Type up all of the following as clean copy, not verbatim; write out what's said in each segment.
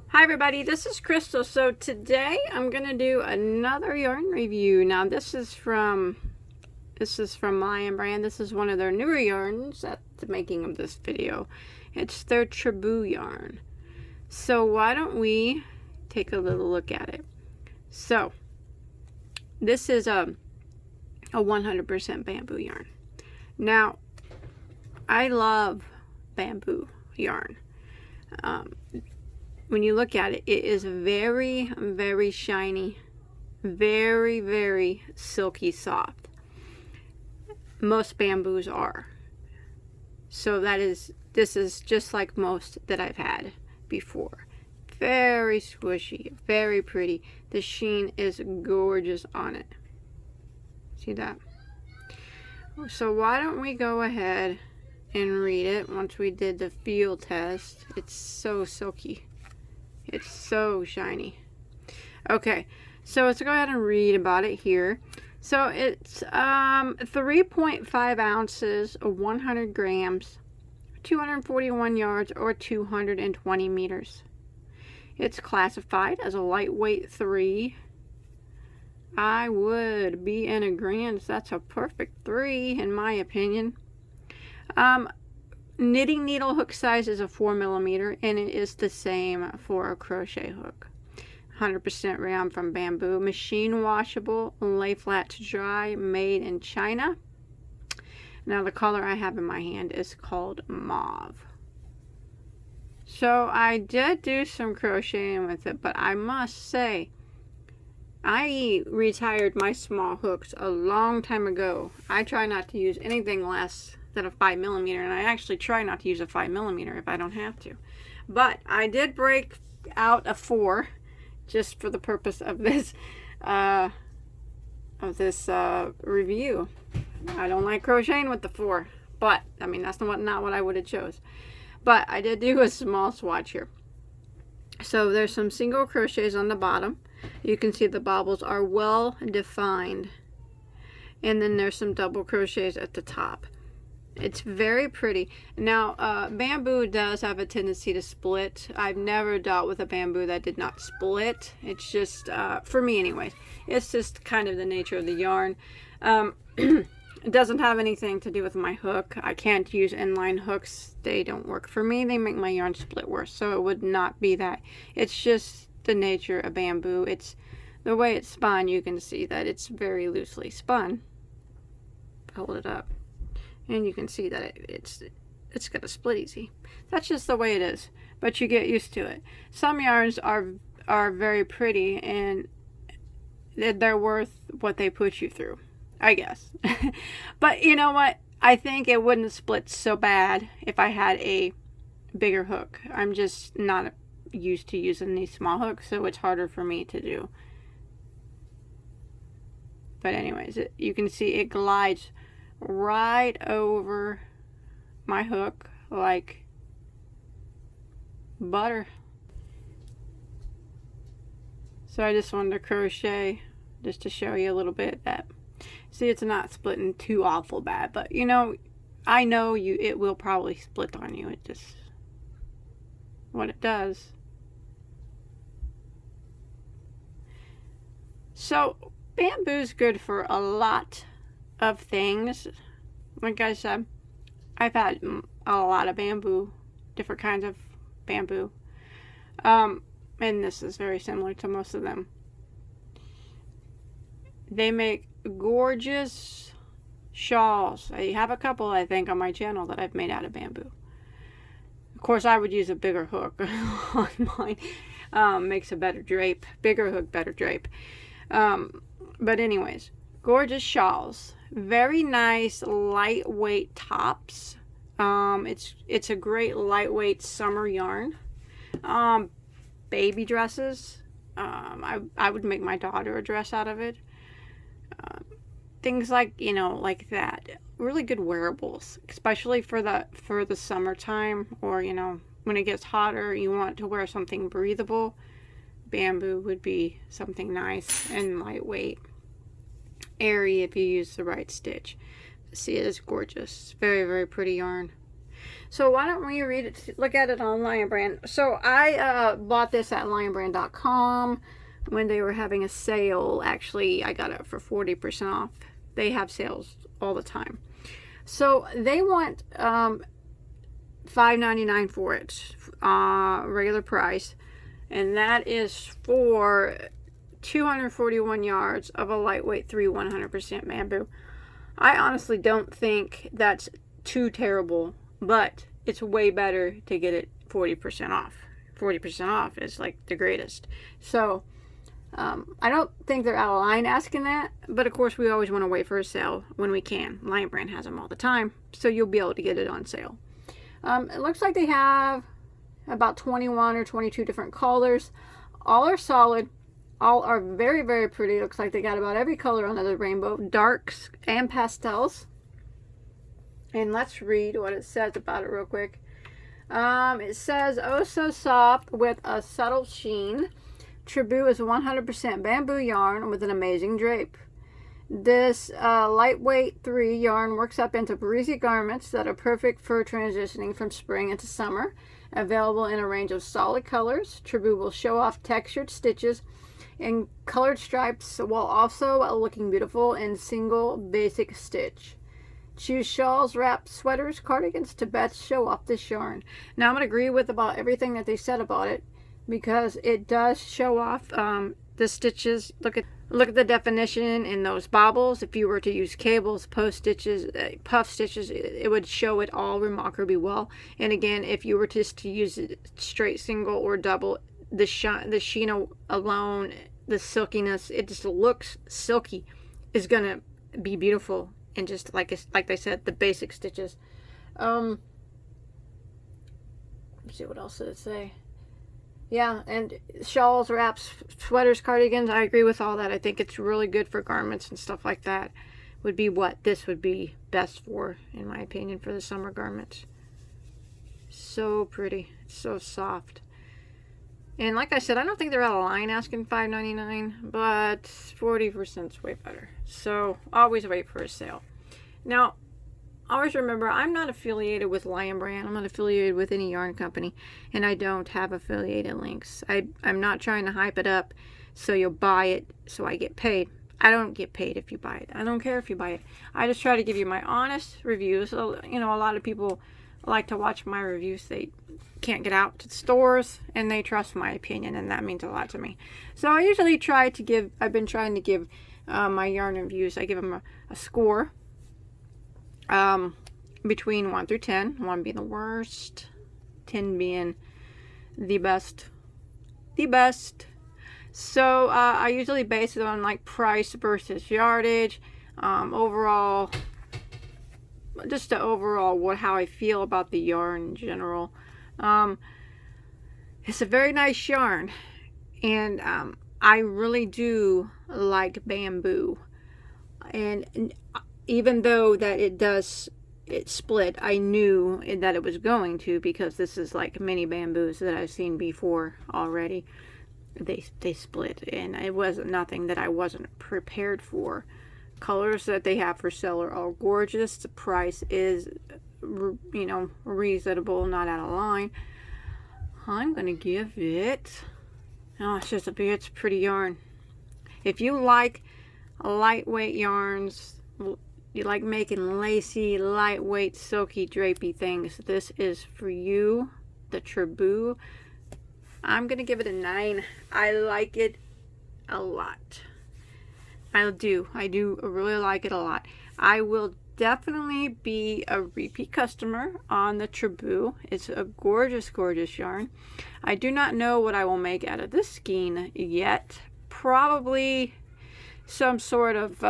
Hi everybody, this is Crystal. So today I'm going to do another yarn review. Now this is from Lion Brand. This is one of their newer yarns at the making of this video. It's their Truboo yarn. So why don't we take a little look at it. So this is a 100% bamboo yarn. Now I love bamboo yarn. When you look at it, it is very, very shiny, very, very silky soft. Most bamboos are. So this is just like most that I've had before. Very squishy, very pretty. The sheen is gorgeous on it. See that? So why don't we go ahead and read it once we did the feel test. It's so silky. It's so shiny. Okay, so let's go ahead and read about it here. So it's 3.5 ounces, 100 grams, 241 yards, or 220 meters. It's classified as a lightweight 3. I would be in agreement. That's a perfect 3 in my opinion. Knitting needle hook size is a 4mm, and it is the same for a crochet hook. 100% rayon from bamboo, machine washable, lay flat to dry, made in China. Now the color I have in my hand is called mauve. So I did do some crocheting with it, but I must say I retired my small hooks a long time ago. I try not to use anything less than a 5mm, and I actually try not to use a 5mm if I don't have to. But I did break out a 4 just for the purpose of this review. I don't like crocheting with the 4, but I mean that's not what I would have chose. But I did do a small swatch here. So there's some single crochets on the bottom. You can see the bobbles are well defined, and then there's some double crochets at the top. It's very pretty. Now, bamboo does have a tendency to split. I've never dealt with a bamboo that did not split. It's just, for me anyways, it's just kind of the nature of the yarn. It doesn't have anything to do with my hook. I can't use inline hooks. They don't work for me. They make my yarn split worse. So it would not be that. It's just the nature of bamboo. It's the way it's spun. You can see that it's very loosely spun. Hold it up. And you can see that it's going to split easy. That's just the way it is. But you get used to it. Some yarns are very pretty, and they're worth what they put you through, I guess. But you know what? I think it wouldn't split so bad if I had a bigger hook. I'm just not used to using these small hooks, so it's harder for me to do. But anyways, you can see it glides right over my hook like butter. So I just wanted to crochet just to show you a little bit that, see, it's not splitting too awful bad, but you know, I know it will probably split on you. It just, what it does. So bamboo's good for a lot of things. Like I said, I've had a lot of bamboo, different kinds of bamboo, and this is very similar to most of them. They make gorgeous shawls. I have a couple, I think, on my channel that I've made out of bamboo. Of course, I would use a bigger hook on mine. Makes a better drape. Bigger hook, better drape. But anyways, gorgeous shawls. Very nice lightweight tops. It's a great lightweight summer yarn. Baby dresses. I would make my daughter a dress out of it. Things like, you know, like that. Really good wearables, especially for the summertime, or you know, when it gets hotter, you want to wear something breathable. Bamboo would be something nice and lightweight. Airy if you use the right stitch. See, it is gorgeous. Very, very pretty yarn. So why don't we read it, look at it on Lion Brand. So I bought this at lionbrand.com when they were having a sale. Actually, I got it for 40% off. They have sales all the time. So they want $5.99 for it, regular price, and that is for 241 yards of a lightweight 100% bamboo. I honestly don't think that's too terrible, but it's way better to get it 40% off. 40% off is like the greatest. So I don't think they're out of line asking that, but of course we always want to wait for a sale when we can. Lion Brand has them all the time, so you'll be able to get it on sale. It looks like they have about 21 or 22 different colors. All are solid. All are very, very pretty. Looks like they got about every color under the rainbow, darks and pastels. And let's read what it says about it real quick. It says, oh so soft with a subtle sheen. Truboo is 100% bamboo yarn with an amazing drape. This lightweight 3 yarn works up into breezy garments that are perfect for transitioning from spring into summer. Available in a range of solid colors, Truboo will show off textured stitches and colored stripes while also looking beautiful in single basic stitch. Choose shawls, wraps, sweaters, cardigans to best show off this yarn. Now I'm going to agree with about everything that they said about it, because it does show off the stitches. Look at the definition in those bobbles. If you were to use cables, post stitches, puff stitches, it would show it all remarkably well. And again, if you were just to use it straight single or double, the sheen alone, the silkiness, it just looks silky, is gonna be beautiful. And just like they said, the basic stitches. Let's see, what else did it say? Yeah, and shawls, wraps, sweaters, cardigans, I agree with all that. I think it's really good for garments and stuff like that. Would be what this would be best for, in my opinion, for the summer garments. So pretty. It's so soft. And like I said, I don't think they're out of line asking $5.99, but 40% is way better. So always wait for a sale. Now, always remember, I'm not affiliated with Lion Brand. I'm not affiliated with any yarn company, and I don't have affiliated links. I'm not trying to hype it up so you'll buy it so I get paid. I don't get paid if you buy it. I don't care if you buy it. I just try to give you my honest reviews. So, you know, a lot of people like to watch my reviews. They can't get out to the stores, and they trust my opinion, and that means a lot to me. So I usually try to give, I've been trying to give my yarn reviews, I give them a score between 1 through 10, 1 being the worst, 10 being the best. So I usually base it on like price versus yardage, overall, just the overall how I feel about the yarn in general. It's a very nice yarn, and I really do like bamboo, and even though that it split, I knew that it was going to, because this is like many bamboos that I've seen before already. They split, and it wasn't nothing that I wasn't prepared for. Colors that they have for sale are all gorgeous. The price is, you know, reasonable, not out of line. I'm gonna give it, oh, it's pretty yarn. If you like lightweight yarns, you like making lacy, lightweight, silky, drapey things, this is for you. The Truboo, I'm gonna give it a 9. I like it a lot. I do really like it a lot. I will definitely be a repeat customer on the Truboo. It's a gorgeous, gorgeous yarn. I do not know what I will make out of this skein yet. Probably some sort of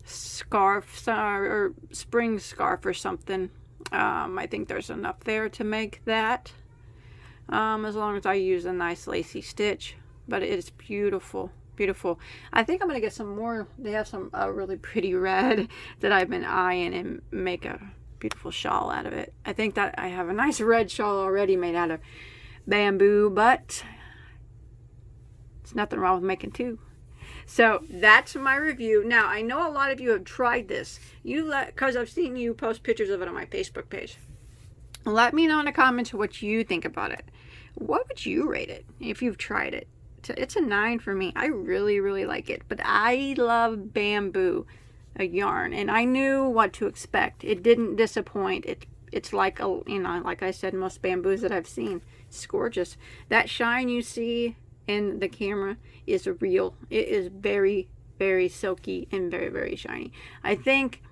scarf or spring scarf or something. I think there's enough there to make that, as long as I use a nice lacy stitch. But it is beautiful. Beautiful. I think I'm going to get some more. They have some really pretty red that I've been eyeing, and make a beautiful shawl out of it. I think that I have a nice red shawl already made out of bamboo, but it's nothing wrong with making two. So that's my review. Now, I know a lot of you have tried this. Because I've seen you post pictures of it on my Facebook page. Let me know in the comments what you think about it. What would you rate it if you've tried it? It's a 9 for me. I really, really like it. But I love bamboo, a yarn, and I knew what to expect. It didn't disappoint. It's like a, you know, like I said, most bamboos that I've seen. It's gorgeous. That shine you see in the camera is real. It is very, very silky and very, very shiny. I think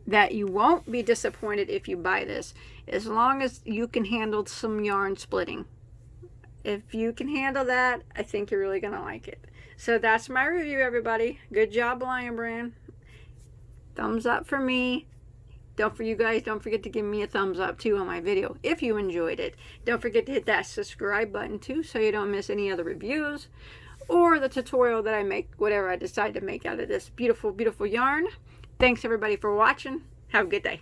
that you won't be disappointed if you buy this, as long as you can handle some yarn splitting. If you can handle that, I think you're really gonna like it. So that's my review, everybody. Good job, Lion Brand. Thumbs up for me. Don't forget to give me a thumbs up too on my video if you enjoyed it. Don't forget to hit that subscribe button too, so you don't miss any other reviews or the tutorial that I make, whatever I decide to make out of this beautiful, beautiful yarn. Thanks everybody for watching. Have a good day.